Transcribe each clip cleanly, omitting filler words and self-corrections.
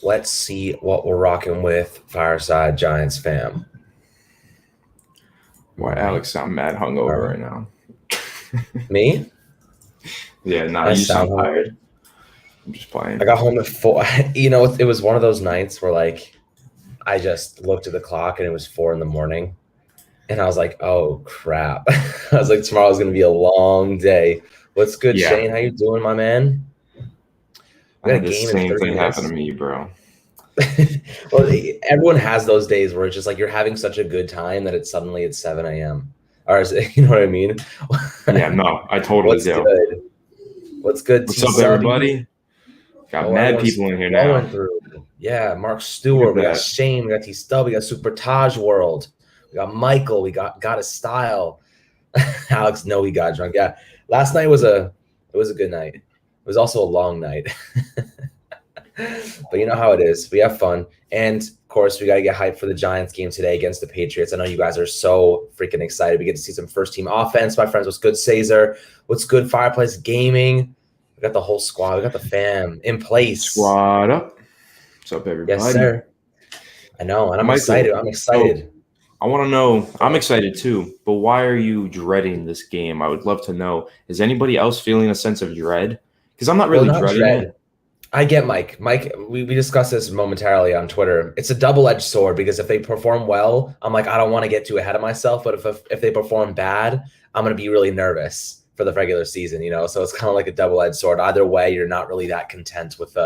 Let's see what we're rocking with Fireside Giants fam. Why Alex sound mad hungover right now? Me? Yeah, nah, I you sound sound tired. I'm just playing. I got home at 4. It was one of those nights where I just looked at the clock and it was 4 in the morning. And I was like, oh crap. I was like, tomorrow's gonna be a long day. What's good, Yeah, Shane? How you doing, my man? We I got a had the game in same 30 thing happen minutes. to me, bro. Well, everyone has those days where it's just like you're having such a good time that it's 7 a.m. Or is it, you know what I mean? Yeah, no, I totally What's do. good? What's good, What's T up, Subby? everybody? Got Oh, mad everyone's people in here flowing now. through. Yeah, Mark Look Stewart, at we got that. Shane, we got T Stub, we got Super Taj World, we got Michael, we got his style. Alex, no, he got drunk. Yeah, last night was a good night. It was also a long night, but you know how it is. We have fun, and of course, we got to get hyped for the Giants game today against the Patriots. I know you guys are so freaking excited. We get to see some first team offense, my friends. What's good, Caesar? What's good, Fireplace Gaming? We got the whole squad. We got the fam in place. Squad up. What's up, everybody? Yes, sir. I know, and I'm Michael, excited. I'm excited. So I want to know. I'm excited too, but why are you dreading this game? I would love to know. Is anybody else feeling a sense of dread? Because I'm not really Not dreading dread. it. I get Mike. Mike, we discussed this momentarily on Twitter. It's a double-edged sword because if they perform well, I'm like, I don't want to get too ahead of myself. But if they perform bad, I'm going to be really nervous for the regular season, So it's kind of like a double-edged sword. Either way, you're not really that content with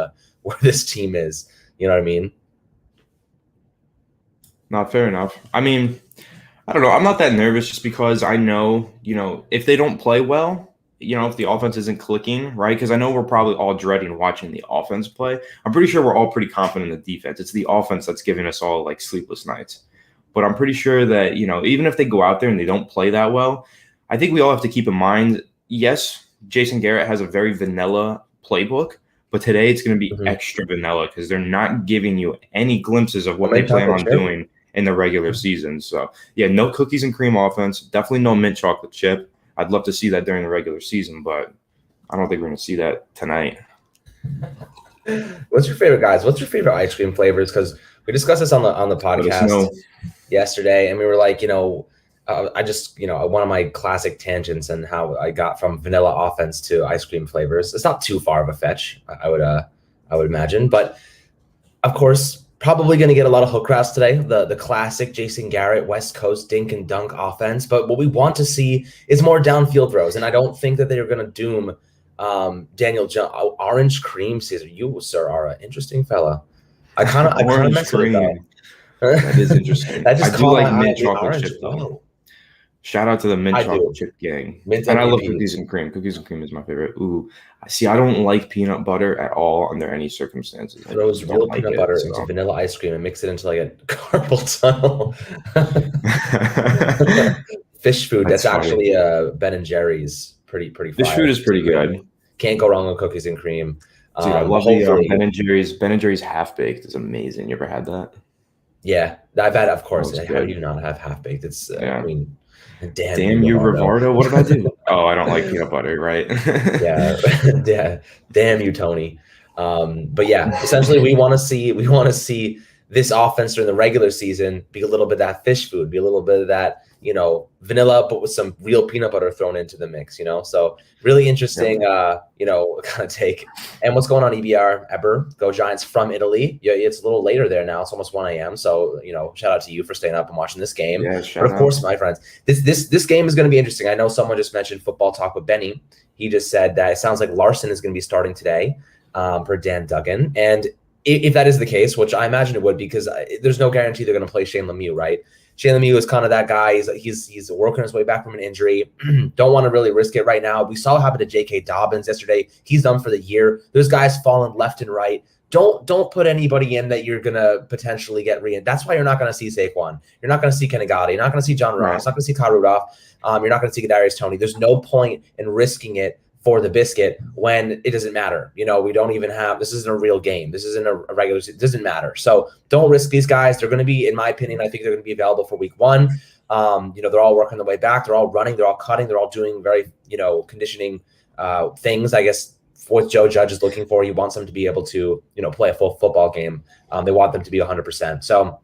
where this team is. You know what I mean? Not fair enough. I mean, I don't know. I'm not that nervous just because I know, if they don't play well, if the offense isn't clicking, right? Because I know we're probably all dreading watching the offense play. I'm pretty sure we're all pretty confident in the defense. It's the offense that's giving us all like sleepless nights. But I'm pretty sure that, even if they go out there and they don't play that well, I think we all have to keep in mind, yes, Jason Garrett has a very vanilla playbook, but today it's going to be extra vanilla because they're not giving you any glimpses of what they plan on doing in the regular season. So, yeah, no cookies and cream offense. Definitely no mint chocolate chip. I'd love to see that during the regular season, but I don't think we're going to see that tonight. What's your favorite, guys? What's your favorite ice cream flavors? Because we discussed this on the podcast yesterday, and we were like, I just, one of my classic tangents and how I got from vanilla offense to ice cream flavors. It's not too far of a fetch, I would imagine, but of course, probably going to get a lot of hook routes today. The classic Jason Garrett West Coast dink and dunk offense. But what we want to see is more downfield throws, and I don't think that they're going to doom Daniel Jones. Orange cream, Caesar. You, sir, are an interesting fella. I kind of mess with it though. That is interesting. That just I do caught like my mint eye. chocolate Orange. chip though. Oh. Shout out to the mint chocolate chip gang. Mint and MVP. I love cookies and cream. Cookies and cream is my favorite. Ooh, see, I don't like peanut butter at all under any circumstances. Throws real peanut butter into vanilla ice cream and mix it into like a carpal tunnel. Fish food. That's actually Ben and Jerry's. Pretty fire. Fish food is pretty good. Can't go wrong with cookies and cream. Dude, I love the Ben and Jerry's. Ben and Jerry's half baked is amazing. You ever had that? Yeah, I've had. Of course. How do you not have half baked? It's. I mean, damn you, Rivardo. What did I do? Oh, I don't like peanut butter, right? yeah. Damn you, Tony. But yeah, essentially, we want to see this offense during the regular season be a little bit of that fish food, be a little bit of that, vanilla, but with some real peanut butter thrown into the mix, So really interesting, kind of take. And what's going on, EBR, Eber, go Giants from Italy. Yeah, it's a little later there now. It's almost 1 a.m. So, shout out to you for staying up and watching this game. Yeah, but of course, my friends, this game is going to be interesting. I know someone just mentioned football talk with Benny. He just said that it sounds like Larson is going to be starting today for Dan Duggan. And if that is the case, which I imagine it would, because there's no guarantee they're going to play Shane Lemieux, right? Shane Lemieux is kind of that guy. He's working his way back from an injury. Don't want to really risk it right now. We saw it happen to J.K. Dobbins yesterday. He's done for the year. Those guys falling left and right. Don't put anybody in that you're going to potentially get That's why you're not going to see Saquon. You're not going to see Kenny Golladay. You're not going to see John Ross. You're not going to see Kyle Rudolph. You're not going to see Kadarius Toney. There's no point in risking it for the biscuit when it doesn't matter. We don't even have, this isn't a real game. This isn't a regular season. It doesn't matter. So don't risk these guys. They're going to be, in my opinion, I think they're going to be available for week 1. They're all working their way back. They're all running. They're all cutting. They're all doing very, conditioning things, I guess, what Joe Judge is looking for. He wants them to be able to, play a full football game. They want them to be 100%. So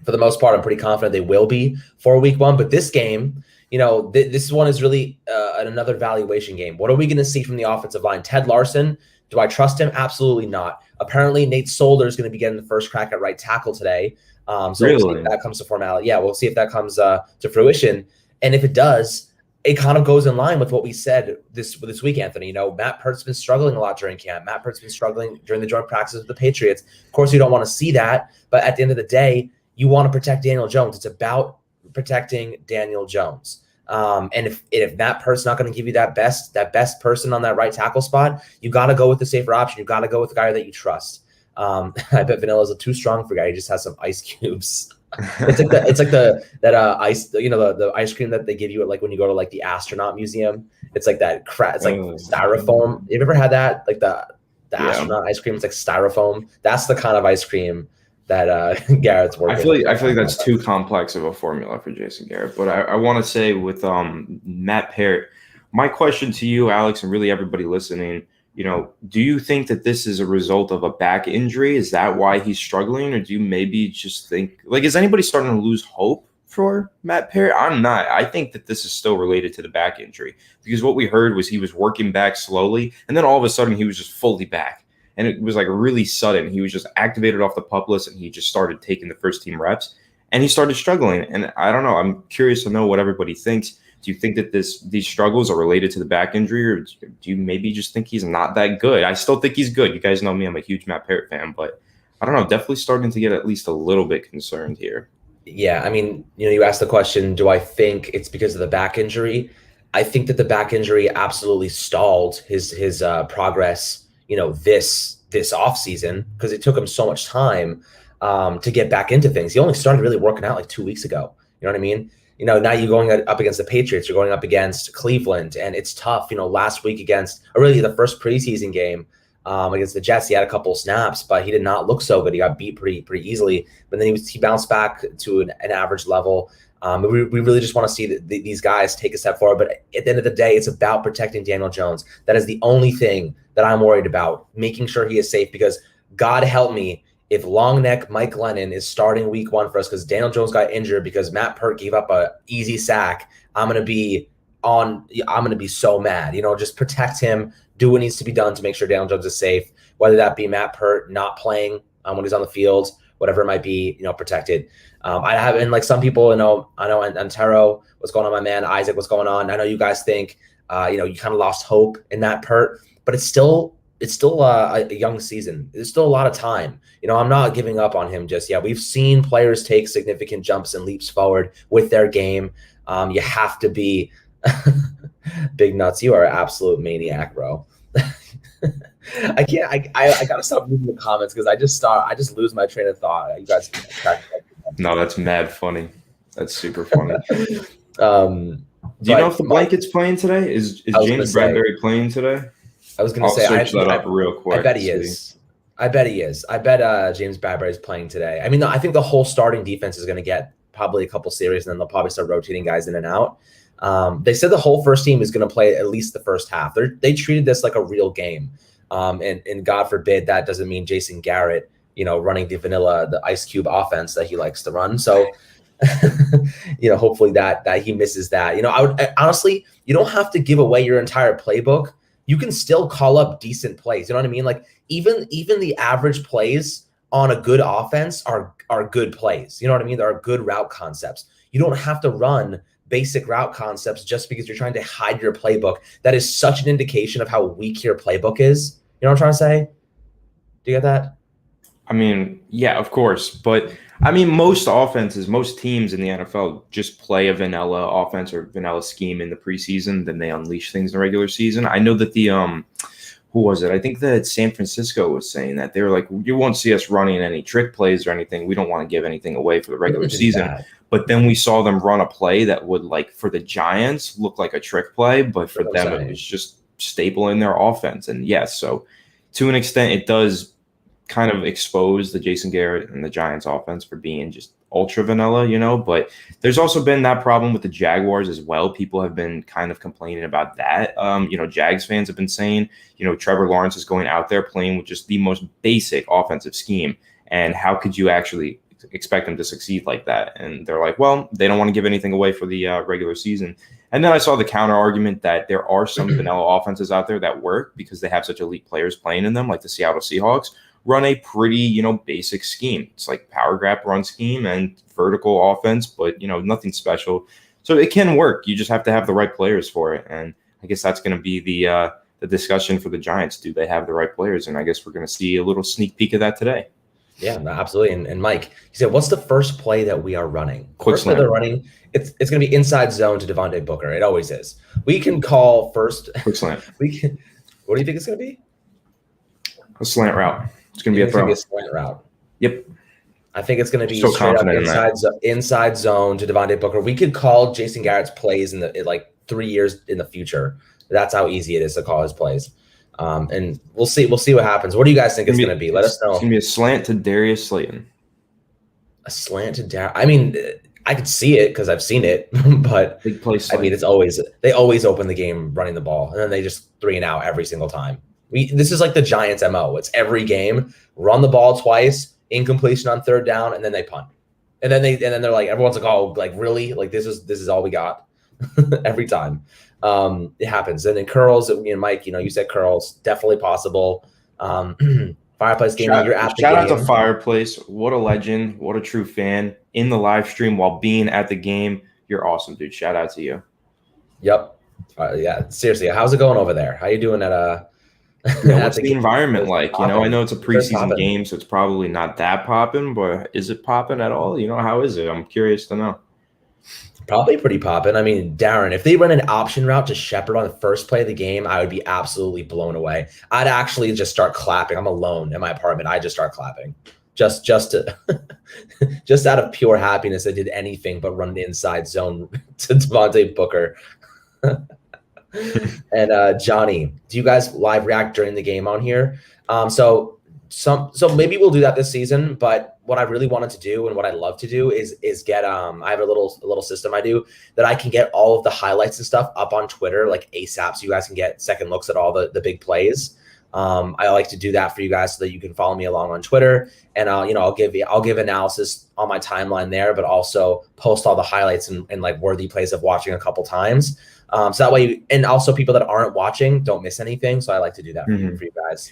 for the most part, I'm pretty confident they will be for week 1. But this game, this one is really another valuation game. What are we going to see from the offensive line? Ted Larson, do I trust him? Absolutely not. Apparently, Nate Solder is going to be getting the first crack at right tackle today. So Really? we'll see if that comes to formality. Yeah, we'll see if that comes to fruition. And if it does, it kind of goes in line with what we said this week, Anthony. Matt Peart's been struggling a lot during camp. Matt Peart's been struggling during the joint practices with the Patriots. Of course, you don't want to see that. But at the end of the day, you want to protect Daniel Jones. It's about protecting Daniel Jones. And if Matt Peart's not going to give you that best person on that right tackle spot, you got to go with the safer option. You got to go with the guy that you trust. I bet Vanilla's too strong for a guy. He just has some ice cubes. It's like that ice, the ice cream that they give you at like when you go to like the astronaut museum. It's like that crap. It's like styrofoam. You've ever had that? Like the astronaut ice cream. It's like styrofoam. That's the kind of ice cream that Garrett's working. I feel like that's too complex of a formula for Jason Garrett. But I want to say with Matt Peart, my question to you, Alex, and really everybody listening, do you think that this is a result of a back injury? Is that why he's struggling? Or do you maybe just think, like, is anybody starting to lose hope for Matt Peart? I'm not. I think that this is still related to the back injury, because what we heard was he was working back slowly, and then all of a sudden he was just fully back. And it was like really sudden. He was just activated off the PUP list, and he just started taking the first team reps, and he started struggling. And I don't know. I'm curious to know what everybody thinks. Do you think that these struggles are related to the back injury, or do you maybe just think he's not that good? I still think he's good. You guys know me. I'm a huge Matt Peart fan, but I don't know. Definitely starting to get at least a little bit concerned here. Yeah, I mean, you asked the question, do I think it's because of the back injury? I think that the back injury absolutely stalled his progress, this offseason, because it took him so much time to get back into things. He only started really working out like 2 weeks ago. You know what I mean? Now you're going up against the Patriots, you're going up against Cleveland, and it's tough. Last week really the first preseason game against the Jets, he had a couple snaps, but he did not look so good. He got beat pretty easily, but then he bounced back to an average level. We really just want to see these guys take a step forward. But at the end of the day, it's about protecting Daniel Jones. That is the only thing that I'm worried about, making sure he is safe, because God help me if long neck Mike Glennon is starting week 1 for us because Daniel Jones got injured because Matt Peart gave up a easy sack. I'm going to be so mad. Just protect him, do what needs to be done to make sure Daniel Jones is safe, whether that be Matt Peart not playing when he's on the field, whatever it might be, protected. I have, and like some people, I know Antero, what's going on, my man, Isaac, what's going on? I know you guys think, you kind of lost hope in Matt Peart, but it's still a young season. There's still a lot of time. I'm not giving up on him just yet. We've seen players take significant jumps and leaps forward with their game. You have to be Big Nuts. You are an absolute maniac, bro. I can't. I gotta stop reading the comments because I just lose my train of thought. You guys can crack. No, that's mad funny. That's super funny. Do you know if the Blanket's playing today? Is James Bradbury playing today? I was going to say, I'll search that up real quick. I bet he is. I bet James Bradbury is playing today. I mean, I think the whole starting defense is going to get probably a couple series, and then they'll probably start rotating guys in and out. They said the whole first team is going to play at least the first half. They treated this like a real game. And God forbid that doesn't mean Jason Garrett, running the Ice Cube offense that he likes to run. So, hopefully that he misses that. Honestly, you don't have to give away your entire playbook. You can still call up decent plays. You know what I mean? Like even the average plays on a good offense are good plays. You know what I mean? There are good route concepts. You don't have to run basic route concepts just because you're trying to hide your playbook. That is such an indication of how weak your playbook is. You know what I'm trying to say? Do you get that? I mean, yeah, of course. But I mean, most teams in the NFL just play a vanilla offense or vanilla scheme in the preseason, then they unleash things in the regular season. I know that who was it? I think that San Francisco was saying that they were like, you won't see us running any trick plays or anything. We don't want to give anything away for the regular season. Bad. But then we saw them run a play that would, like, for the Giants, look like a trick play, but for them, it was just staple in their offense. And yes, so to an extent, it does kind of expose the Jason Garrett and the Giants offense for being just ultra vanilla, you know, but there's also been that problem with the Jaguars as well. People have been kind of complaining about that. You know, Jags fans have been saying, you know, Trevor Lawrence is going out there playing with just the most basic offensive scheme. And how could you actually expect them to succeed like that? And they're like, well, they don't want to give anything away for the regular season. And then I saw the counter argument that there are some vanilla offenses out there that work because they have such elite players playing in them, like the Seattle Seahawks run a pretty, you know, basic scheme. It's like power grab run scheme and vertical offense, but, you know, nothing special. So it can work. You just have to have the right players for it. And I guess that's going to be the discussion for the Giants. Do they have the right players? And I guess we're going to see a little sneak peek of that today. Yeah, absolutely. And Mike, he said, what's the first play that we are running? Quick First play they're running, it's going to be inside zone to Devontae Booker. It always is. We can call first. Quick slant. What do you think it's going to be? A slant route. It's going to be a throw. It's going to be a slant route. Yep. I think it's going to be so straight up in inside zone to Devontae Booker. We could call Jason Garrett's plays in like 3 years in the future. That's how easy it is to call his plays. And we'll see what happens. What do you guys think it's going to be? Let us know. It's going to be a slant to Darius Slayton. A slant to Darius. I mean, I could see it because I've seen it, but Big play slant. I mean, they always open the game running the ball, and then they just 3 and out every single time. This is like the Giants' MO. It's every game, run the ball twice, incompletion on 3rd down, and then they punt. And then they're like, everyone's like, oh, like really? Like this is all we got every time. It happens. And then curls, Mike, you know, you said curls, definitely possible. Fireplace gaming, you're at the game. Shout out to Fireplace. What a legend. What a true fan in the live stream while being at the game. You're awesome, dude. Shout out to you. Yep. Yeah, seriously. How's it going over there? How you doing what's the environment like? You know, I know it's a preseason game, so it's probably not that popping, but is it popping at all? You know, how is it? I'm curious to know. Probably pretty popping. I mean, Darren, if they run an option route to Shepard on the first play of the game, I would be absolutely blown away. I'd actually just start clapping. I'm alone in my apartment. I just start clapping. Just to just out of pure happiness, I did anything but run the inside zone to Devontae Booker. And Johnny, do you guys live react during the game on here? So maybe we'll do that this season, but what I really wanted to do and what I love to do is get I have a little system I do that I can get all of the highlights and stuff up on Twitter like ASAP, so you guys can get second looks at all the big plays. I like to do that for you guys so that you can follow me along on Twitter, and I'll give analysis on my timeline there, but also post all the highlights and like worthy plays of watching a couple times. So that way, and also people that aren't watching don't miss anything. So I like to do that for you guys.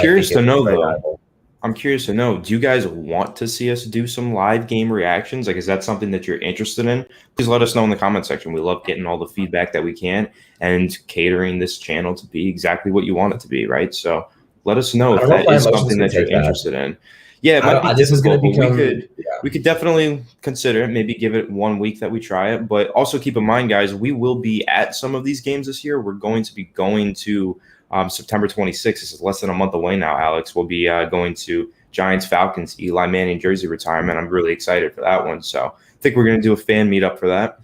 Curious to know though. I'm curious to know, do you guys want to see us do some live game reactions? Like, is that something that you're interested in? Please let us know in the comment section. We love getting all the feedback that we can and catering this channel to be exactly what you want it to be, right? So let us know if that is something that you're interested in. Yeah, it might be difficult, but we could definitely consider it, maybe give it 1 week that we try it. But also keep in mind, guys, we will be at some of these games this year. We're going to be going to September 26th. This is less than a month away now, Alex. We'll be going to Giants Falcons, Eli Manning jersey retirement. I'm really excited for that one. So I think we're going to do a fan meetup for that.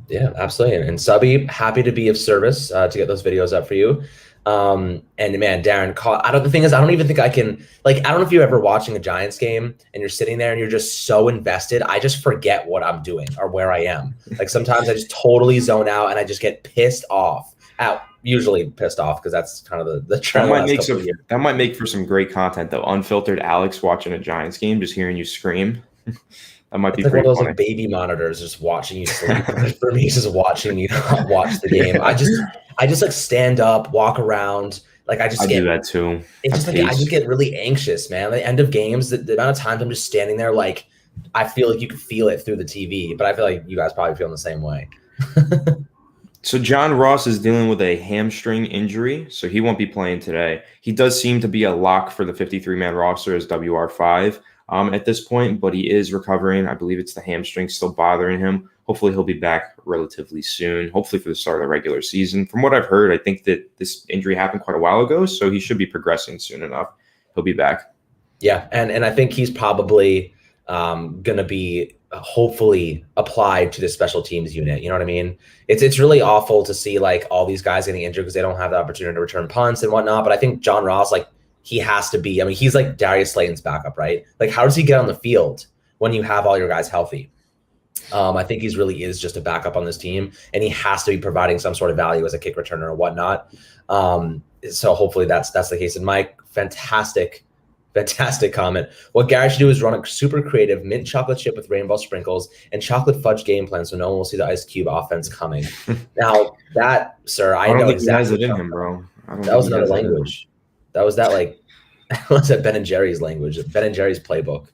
Yeah, absolutely. And Subby, happy to be of service to get those videos up for you. And man, Darren, the thing is, I don't even think I can, like, I don't know if you're ever watching a Giants game and you're sitting there and you're just so invested. I just forget what I'm doing or where I am. Like sometimes I just totally zone out and I just get pissed off. Usually pissed off because that's kind of the trend. That might make for some great content though. Unfiltered Alex watching a Giants game, just hearing you scream. That might be like one of those funny. like baby monitors just watching you sleep. For me, it's just watching you watch the game. I just like stand up, walk around. Like I do that too. It's just like I just get really anxious, man. At the end of games, the amount of times I'm just standing there, like I feel like you can feel it through the TV. But I feel like you guys probably feel the same way. So John Ross is dealing with a hamstring injury, so he won't be playing today. He does seem to be a lock for the 53-man roster as WR5 at this point, but he is recovering. I believe it's the hamstring still bothering him. Hopefully he'll be back relatively soon, hopefully for the start of the regular season. From what I've heard, I think that this injury happened quite a while ago, so he should be progressing soon enough. He'll be back. Yeah, and I think he's probably going to be hopefully applied to the special teams unit. You know what I mean? It's really awful to see like all these guys getting injured because they don't have the opportunity to return punts and whatnot. But I think John Ross, like he has to be. I mean, he's like Darius Slayton's backup, right? Like, how does he get on the field when you have all your guys healthy? I think he's really is just a backup on this team, and he has to be providing some sort of value as a kick returner or whatnot. So hopefully that's the case. And Mike, fantastic comment. What Gary should do is run a super creative mint chocolate chip with rainbow sprinkles and chocolate fudge game plan, so no one will see the Ice Cube offense coming. Now that, sir, I don't know think exactly. He has it in him, bro. That was another language. That was that like was that Ben and Jerry's language, Ben and Jerry's playbook.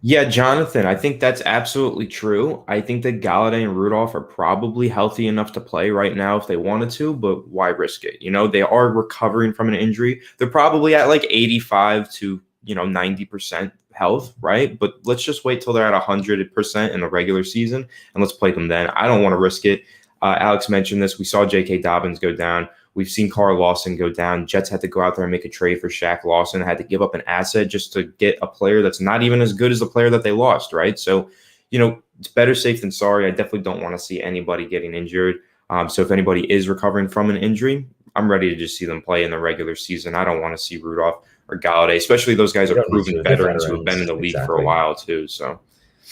Yeah, Jonathan, I think that's absolutely true. I think that Galladay and Rudolph are probably healthy enough to play right now if they wanted to, but why risk it? You know, they are recovering from an injury. They're probably at like 85 to, 90% health, right? But let's just wait till they're at 100% in the regular season and let's play them then. I don't want to risk it. Alex mentioned this. We saw J.K. Dobbins go down. We've seen Carl Lawson go down. Jets had to go out there and make a trade for Shaq Lawson, had to give up an asset just to get a player that's not even as good as the player that they lost, right? So, it's better safe than sorry. I definitely don't want to see anybody getting injured. So if anybody is recovering from an injury, I'm ready to just see them play in the regular season. I don't want to see Rudolph or Galladay, especially those guys are proven veterans who have been in the league for a while too. So.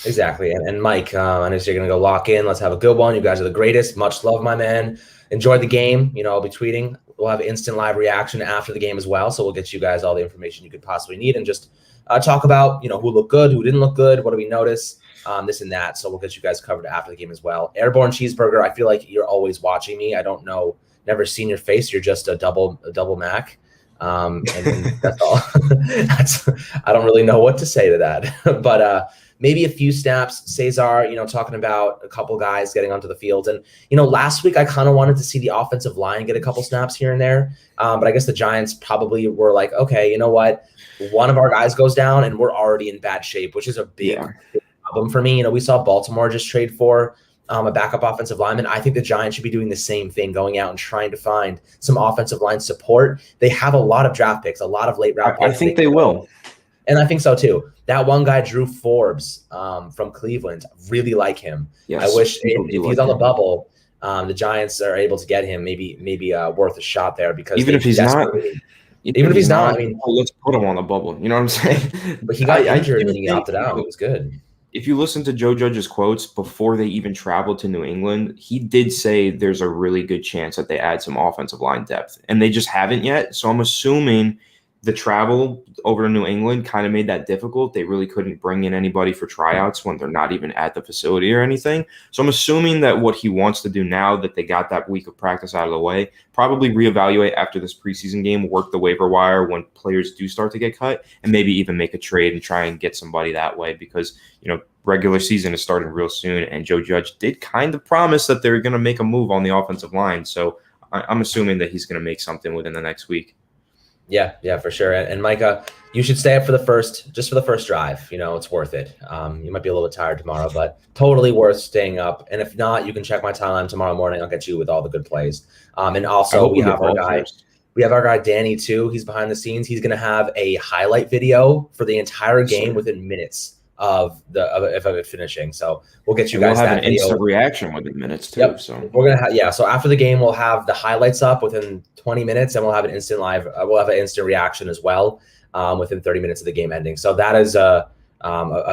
Exactly. And Mike, I know you're going to go lock in. Let's have a good one. You guys are the greatest. Much love, my man. Enjoyed the game. I'll be tweeting. We'll have instant live reaction after the game as well. So we'll get you guys all the information you could possibly need and just talk about, who looked good, who didn't look good, what do we notice, this and that. So we'll get you guys covered after the game as well. Airborne Cheeseburger, I feel like you're always watching me. I don't know, never seen your face. You're just a double Mac. And that's all. I don't really know what to say to that. But maybe a few snaps. Cesar, talking about a couple guys getting onto the field. And, last week I kind of wanted to see the offensive line get a couple snaps here and there. But I guess the Giants probably were like, okay, you know what? One of our guys goes down and we're already in bad shape, which is a big problem for me. We saw Baltimore just trade for a backup offensive lineman. I think the Giants should be doing the same thing, going out and trying to find some offensive line support. They have a lot of draft picks, a lot of late round picks. I think they will. And I think so too. That one guy, Drew Forbes, from Cleveland, really like him. Yes, I wish if he's on the bubble, the Giants are able to get him. Maybe worth a shot there because even if he's not, I mean, let's put him on the bubble. You know what I'm saying? But he got injured and he opted out. It was good. If you listen to Joe Judge's quotes before they even traveled to New England, he did say there's a really good chance that they add some offensive line depth, and they just haven't yet. So I'm assuming the travel over to New England kind of made that difficult. They really couldn't bring in anybody for tryouts when they're not even at the facility or anything. So I'm assuming that what he wants to do now that they got that week of practice out of the way, probably reevaluate after this preseason game, work the waiver wire when players do start to get cut, and maybe even make a trade and try and get somebody that way because, regular season is starting real soon. And Joe Judge did kind of promise that they're going to make a move on the offensive line. So I'm assuming that he's going to make something within the next week. Yeah, for sure. And Micah, you should stay up for the first drive. It's worth it. You might be a little bit tired tomorrow, but totally worth staying up. And if not, you can check my timeline tomorrow morning. I'll get you with all the good plays. And also we have our guy. We have our guy Danny too. He's behind the scenes. He's going to have a highlight video for the entire game within minutes of it finishing. So we'll get you guys we'll have that an video. Instant reaction within minutes too. Yep. So we're gonna have So after the game, we'll have the highlights up within 20 minutes, and we'll have an instant live. We'll have an instant reaction as well within 30 minutes of the game ending. So that is a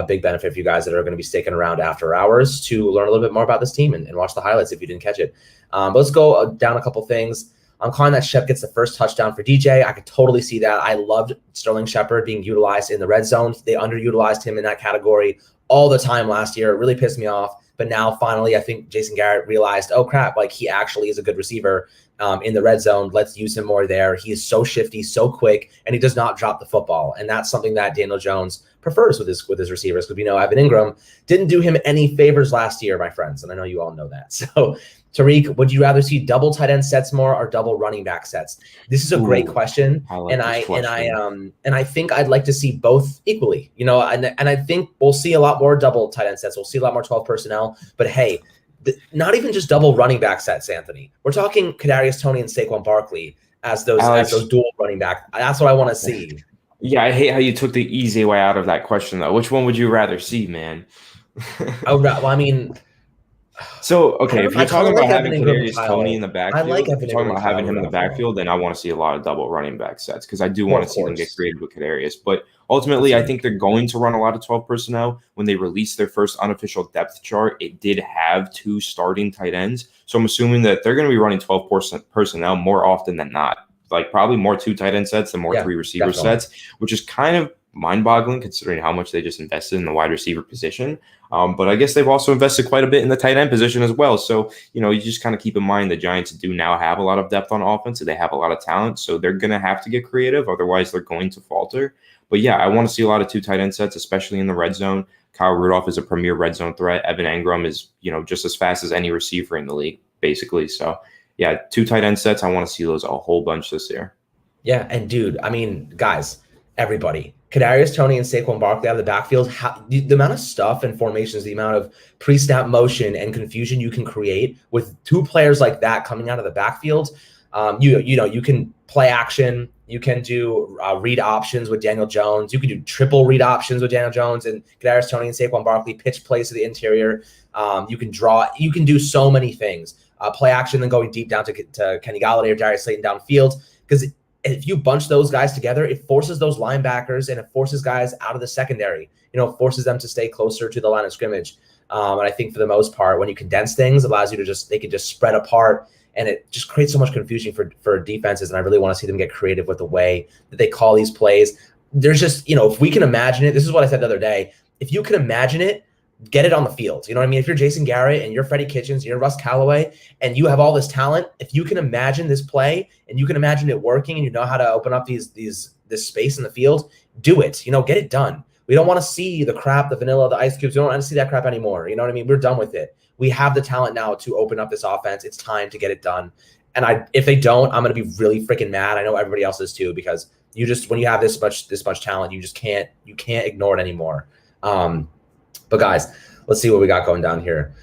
big benefit for you guys that are going to be sticking around after hours to learn a little bit more about this team and watch the highlights if you didn't catch it. But let's go down a couple things. I'm calling that Shep gets the first touchdown for DJ. I could totally see that. I loved Sterling Shepard being utilized in the red zone. They underutilized him in that category all the time last year. It really pissed me off. But now finally, I think Jason Garrett realized, oh crap, like he actually is a good receiver in the red zone. Let's use him more there. He is so shifty, so quick, and he does not drop the football. And that's something that Daniel Jones prefers with his receivers, because we know Evan Ingram didn't do him any favors last year, my friends. And I know you all know that. So Tariq, would you rather see double tight end sets more or double running back sets? This is a great question. I think I'd like to see both equally, and I think we'll see a lot more double tight end sets. We'll see a lot more 12 personnel, but hey, not even just double running back sets, Anthony. We're talking Kadarius Toney and Saquon Barkley as those dual running back. That's what I want to see. Yeah, I hate how you took the easy way out of that question though. Which one would you rather see, man? So, okay, if I you're kind talking of about like Evan having Ingram and Kadarius Toney in Kyle. the I like backfield, if Evan you're talking Ingram and about Kyle having him in the Rudolph. backfield, then I want to see a lot of double running back sets because I do Well, want of to see them get course. creative with Kadarius. But ultimately, I Agreed. think they're going to run a lot of 12 personnel. When they released their first unofficial depth chart, it did have 2 starting tight ends. So I'm assuming that they're going to be running 12 personnel more often than not. Like probably more 2 tight end sets than more Yeah, 3 receiver definitely. sets, which is kind of mind-boggling considering how much they just invested in the wide receiver position. But I guess they've also invested quite a bit in the tight end position as well. So, you just kind of keep in mind the Giants do now have a lot of depth on offense and they have a lot of talent. So they're going to have to get creative. Otherwise, they're going to falter. But yeah, I want to see a lot of 2 tight end sets, especially in the red zone. Kyle Rudolph is a premier red zone threat. Evan Engram is, just as fast as any receiver in the league, basically. So yeah, 2 tight end sets. I want to see those a whole bunch this year. Yeah, and dude, I mean, guys, everybody, Kadarius Toney and Saquon Barkley out of the backfield, the amount of stuff and formations, the amount of pre-snap motion and confusion you can create with 2 players like that coming out of the backfield. You can play action, you can do read options with Daniel Jones, you can do triple read options with Daniel Jones and Kadarius Toney and Saquon Barkley, pitch plays to the interior. You can do so many things. Play action, then going deep down to Kenny Golladay or Darius Slayton downfield because if you bunch those guys together, it forces those linebackers and it forces guys out of the secondary. It forces them to stay closer to the line of scrimmage. And I think for the most part, when you condense things, it allows you to they can just spread apart, and it just creates so much confusion for defenses. And I really want to see them get creative with the way that they call these plays. There's just, if we can imagine it, this is what I said the other day. If you can imagine it, get it on the field. You know what I mean? If you're Jason Garrett and you're Freddie Kitchens, you're Russ Callaway, and you have all this talent, if you can imagine this play and you can imagine it working and you know how to open up this space in the field, do it. Get it done. We don't want to see the crap, the vanilla, the ice cubes. We don't want to see that crap anymore. You know what I mean? We're done with it. We have the talent now to open up this offense. It's time to get it done. And if they don't, I'm going to be really freaking mad. I know everybody else is too, because when you have this much talent, you can't ignore it anymore. But guys, let's see what we got going down here.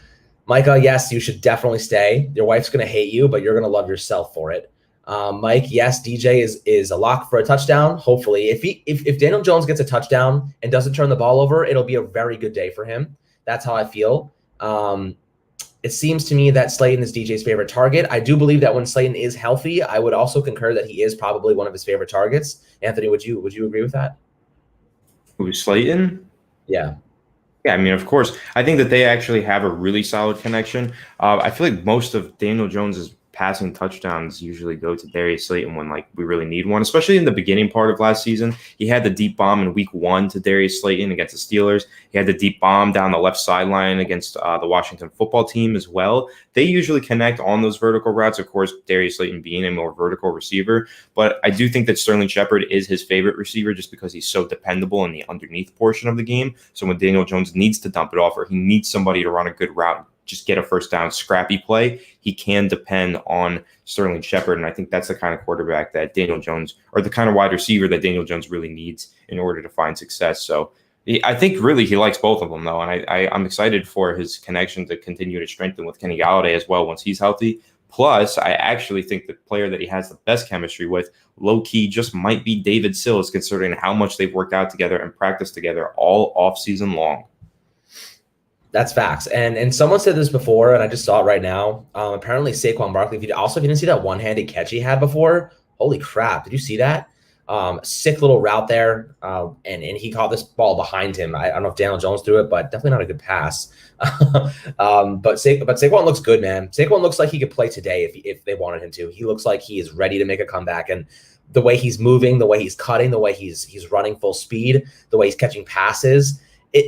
Micah, yes, you should definitely stay. Your wife's going to hate you, but you're going to love yourself for it. Mike, yes, DJ is a lock for a touchdown. Hopefully, if Daniel Jones gets a touchdown and doesn't turn the ball over, it'll be a very good day for him. That's how I feel. It seems to me that Slayton is DJ's favorite target. I do believe that when Slayton is healthy, I would also concur that he is probably one of his favorite targets. Anthony, would you agree with that? Who's Slayton? Yeah. Yeah, I mean, of course. I think that they actually have a really solid connection. I feel like most of Daniel Jones's passing touchdowns usually go to Darius Slayton when we really need one, especially in the beginning part of last season. He had the deep bomb in week 1 to Darius Slayton against the Steelers. He had the deep bomb down the left sideline against the Washington football team as well. They usually connect on those vertical routes, of course, Darius Slayton being a more vertical receiver. But I do think that Sterling Shepard is his favorite receiver just because he's so dependable in the underneath portion of the game. So when Daniel Jones needs to dump it off or he needs somebody to run a good route, just get a first down, scrappy play, he can depend on Sterling Shepard. And I think that's the kind of quarterback that Daniel Jones, or the kind of wide receiver that Daniel Jones really needs in order to find success. So I think really he likes both of them, though. And I'm excited for his connection to continue to strengthen with Kenny Golladay as well once he's healthy. Plus, I actually think the player that he has the best chemistry with, low-key, just might be David Sills, considering how much they've worked out together and practiced together all offseason long. That's facts. And someone said this before, and I just saw it right now. Apparently, Saquon Barkley, if you didn't see that one-handed catch he had before, holy crap. Did you see that? Sick little route there. And he caught this ball behind him. I don't know if Daniel Jones threw it, but definitely not a good pass. But Saquon looks good, man. Saquon looks like he could play today if they wanted him to. He looks like he is ready to make a comeback. And the way he's moving, the way he's cutting, the way he's running full speed, the way he's catching passes,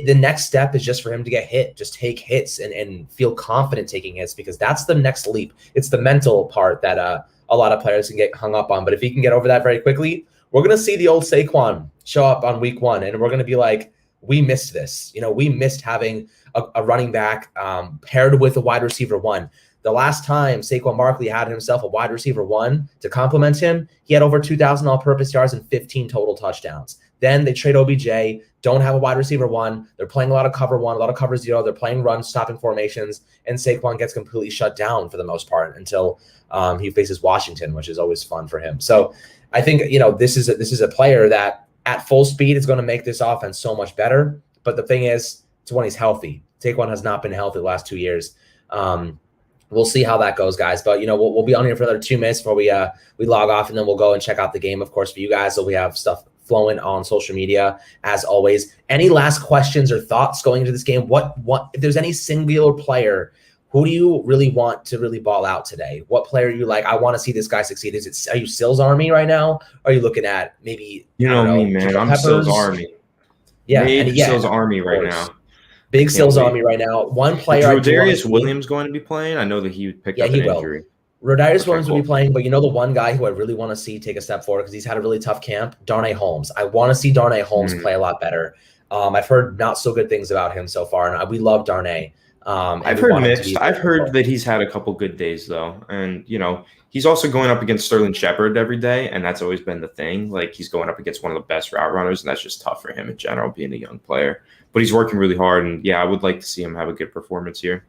the next step is just for him to get hit, just take hits and feel confident taking hits, because that's the next leap. It's the mental part that a lot of players can get hung up on. But if he can get over that very quickly, we're going to see the old Saquon show up on week 1, and we're going to be like, we missed this. We missed having a running back paired with a wide receiver 1. The last time Saquon Barkley had himself a wide receiver 1 to complement him, he had over 2,000 all-purpose yards and 15 total touchdowns. Then they trade OBJ, don't have a wide receiver 1. They're playing a lot of cover 1, a lot of cover 0. They're playing run stopping formations, and Saquon gets completely shut down for the most part until he faces Washington, which is always fun for him. So I think this is a player that at full speed is going to make this offense so much better. But the thing is, it's when he's healthy. Saquon has not been healthy the last 2 years. We'll see how that goes, guys. But we'll be on here for another 2 minutes before we log off, and then we'll go and check out the game, of course, for you guys. So we have stuff flowing on social media as always. Any last questions or thoughts going into this game? What if there's any singular player, who do you really want to really ball out today? What player are you like, I want to see this guy succeed? Are you Sills Army right now? Are you looking at maybe, me, man? I'm Sills Army. Yeah, Sills Army right now. Big Sills Army right now. One player. Is Rodarius Williams going to be playing? I know that he picked up an injury. Rodarius Williams will be playing, but the one guy who I really want to see take a step forward because he's had a really tough camp, Darnay Holmes. I want to see Darnay Holmes play a lot better. I've heard not so good things about him so far, and we love Darnay. I've heard mixed. I've heard that he's had a couple good days though, and he's also going up against Sterling Shepard every day, and that's always been the thing. Like he's going up against one of the best route runners, and that's just tough for him in general, being a young player. But he's working really hard, and I would like to see him have a good performance here.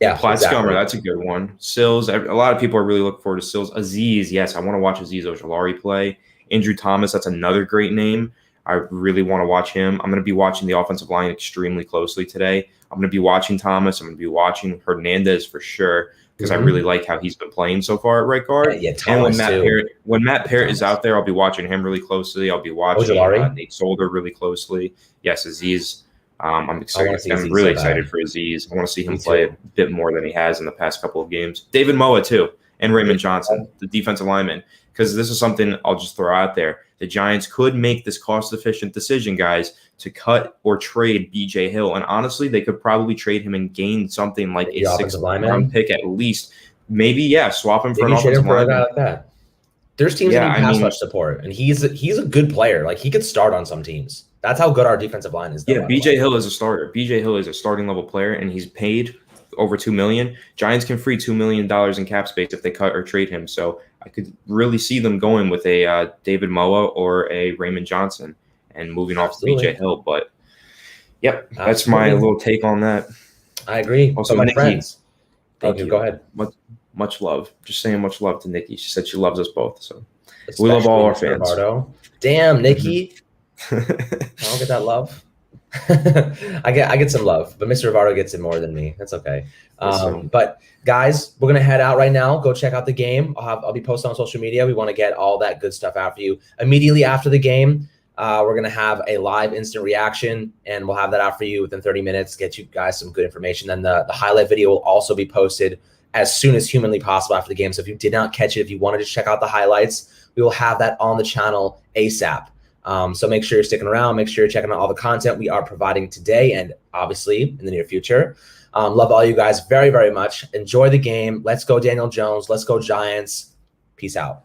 Yeah, Scummer, that's a good one. Sills, a lot of people are really looking forward to Sills. Aziz, yes, I want to watch Aziz Ojulari play. Andrew Thomas, that's another great name. I really want to watch him. I'm going to be watching the offensive line extremely closely today. I'm going to be watching Thomas. I'm going to be watching Hernandez for sure because I really like how he's been playing so far at right guard. Yeah, Thomas and when Matt Parrott is out there, I'll be watching him really closely. I'll be watching Nate Solder really closely. Yes, Aziz. I'm excited. I'm really excited for Aziz. I want to see him play a bit more than he has in the past couple of games. David Moa too, and Raymond Johnson, the defensive lineman, because this is something I'll just throw out there. The Giants could make this cost-efficient decision, guys, to cut or trade B.J. Hill, and honestly, they could probably trade him and gain something like a 6th-round pick at least. Maybe, swap him for an offensive lineman like that. There's teams that need pass rush support, and he's a good player. Like he could start on some teams. That's how good our defensive line is. Yeah, B.J. Hill is a starter. B.J. Hill is a starting level player, and he's paid over $2 million. Giants can free $2 million in cap space if they cut or trade him. So I could really see them going with a David Moa or a Raymond Johnson and moving off to B.J. Hill. But that's my little take on that. I agree. Also, my Nikki, friends. Thank you. Go ahead. Much love. Just saying much love to Nikki. She said she loves us both. So we love all our fans. Damn, Nikki. I don't get that love. I get some love, but Mr. Rivardo gets it more than me. That's okay. But guys, we're gonna head out right now. Go check out the game. I'll be posting on social media. We want to get all that good stuff out for you immediately after the game. We're gonna have a live instant reaction, and we'll have that out for you within 30 minutes. Get you guys some good information. Then the highlight video will also be posted as soon as humanly possible after the game. So if you did not catch it, if you wanted to check out the highlights, we will have that on the channel ASAP. So make sure you're sticking around. Make sure you're checking out all the content we are providing today and obviously in the near future. Love all you guys very, very much. Enjoy the game. Let's go, Daniel Jones. Let's go, Giants. Peace out.